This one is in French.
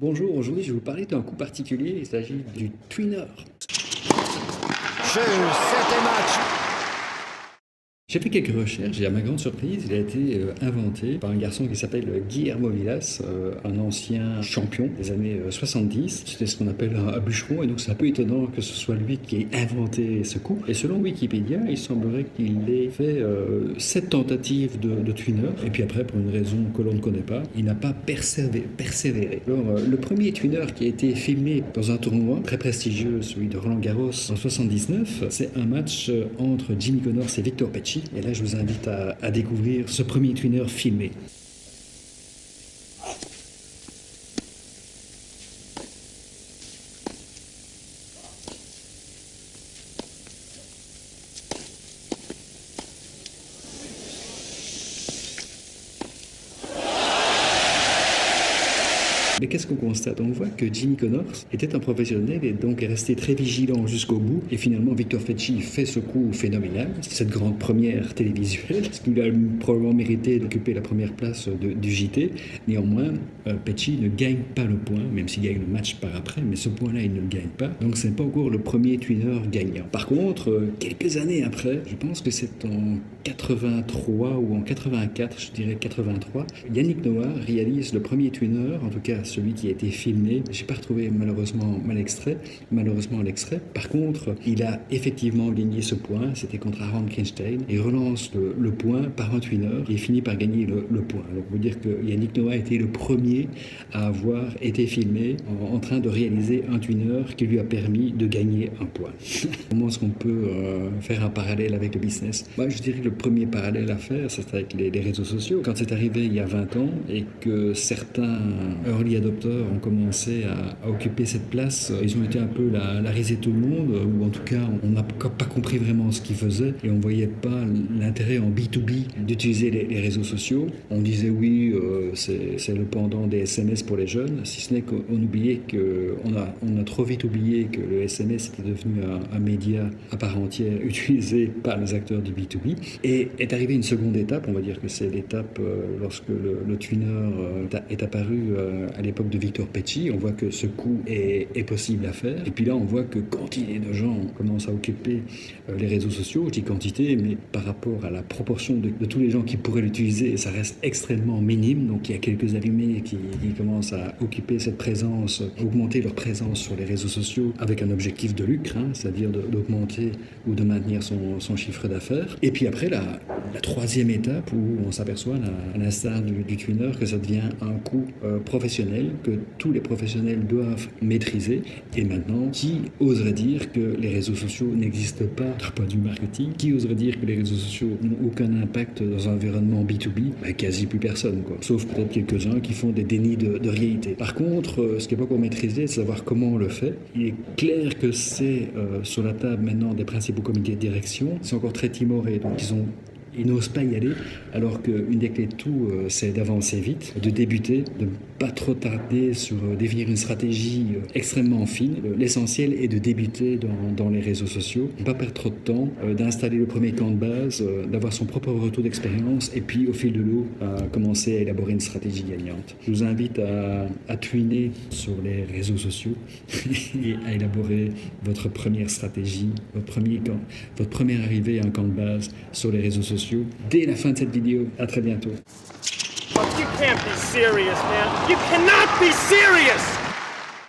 Bonjour, aujourd'hui je vais vous parler d'un coup particulier, il s'agit du twinner. Septième match. J'ai fait quelques recherches et à ma grande surprise, il a été inventé par un garçon qui s'appelle Guillermo Vilas, un ancien champion des années 70. C'était ce qu'on appelle un bûcheron et donc c'est un peu étonnant que ce soit lui qui ait inventé ce coup. Et selon Wikipédia, il semblerait qu'il ait fait 7 tentatives de twinner et puis après, pour une raison que l'on ne connaît pas, il n'a pas persévéré. Alors, le premier twinner qui a été filmé dans un tournoi très prestigieux, celui de Roland Garros en 79, c'est un match entre Jimmy Connors et Victor Pecci. Et là, je vous invite à découvrir ce premier twinner filmé. Mais qu'est-ce qu'on constate? On voit que Jimmy Connors était un professionnel et donc est resté très vigilant jusqu'au bout. Et finalement, Victor Pecci fait ce coup phénoménal, cette grande première télévisuelle, ce qui lui a probablement mérité d'occuper la première place du JT. Néanmoins, Pecci ne gagne pas le point, même s'il gagne le match par après, mais ce point-là, il ne le gagne pas. Donc, ce n'est pas encore le premier twinner gagnant. Par contre, quelques années après, je pense que c'est en 83 ou en 84, je dirais 83, Yannick Noah réalise le premier twinner, en tout cas celui qui a été filmé. J'ai pas retrouvé malheureusement l'extrait. Par contre, il a effectivement gagné ce point. C'était contre Aaron Kinstein. Il relance le point par un twinner et il finit par gagner le point. Donc, on peut dire que Yannick Noah a été le premier à avoir été filmé en train de réaliser un twinner qui lui a permis de gagner un point. Comment est-ce qu'on peut faire un parallèle avec le business? Moi, je dirais que le premier parallèle à faire, c'est avec les réseaux sociaux. Quand c'est arrivé il y a 20 ans et que certains early adopteurs ont commencé à occuper cette place, ils ont été un peu la risée de tout le monde, ou en tout cas, on n'a pas compris vraiment ce qu'ils faisaient et on voyait pas l'intérêt en B2B d'utiliser les réseaux sociaux. On disait oui, c'est le pendant des SMS pour les jeunes, si ce n'est qu'on oubliait on a trop vite oublié que le SMS était devenu un média à part entière utilisé par les acteurs du B2B. Et est arrivée une seconde étape, on va dire que c'est l'étape lorsque le twinner est apparu à l'époque de Victor Pecci. On voit que ce coup est possible à faire. Et puis là, on voit que quantité de gens commencent à occuper les réseaux sociaux. Je dis quantité, mais par rapport à la proportion de tous les gens qui pourraient l'utiliser, ça reste extrêmement minime. Donc il y a quelques allumés qui commencent à occuper cette présence, augmenter leur présence sur les réseaux sociaux avec un objectif de lucre, c'est-à-dire d'augmenter ou de maintenir son chiffre d'affaires. Et puis après, la troisième étape où on s'aperçoit, à l'instar du twinner, que ça devient un coup professionnel, que tous les professionnels doivent maîtriser. Et maintenant, qui oserait dire que les réseaux sociaux n'existent pas d'un point de vue marketing? Qui oserait dire que les réseaux sociaux n'ont aucun impact dans un environnement B2B? Quasi plus personne, quoi. Sauf peut-être quelques-uns qui font des dénis de réalité. Par contre, ce qui n'est pas encore maîtrisé, c'est de savoir comment on le fait. Il est clair que c'est sur la table maintenant des principaux comités de direction. C'est encore très timoré, donc ils n'osent pas y aller, alors qu'une des clés de tout, c'est d'avancer vite, de débuter, de ne pas trop tarder sur définir une stratégie extrêmement fine. L'essentiel est de débuter dans les réseaux sociaux, ne pas perdre trop de temps, d'installer le premier camp de base, d'avoir son propre retour d'expérience, et puis au fil de l'eau, commencer à élaborer une stratégie gagnante. Je vous invite à twinner sur les réseaux sociaux et à élaborer votre première stratégie, votre première arrivée à un camp de base sur les réseaux sociaux dès la fin de cette vidéo. À très bientôt. You can't be serious, man. You cannot be serious!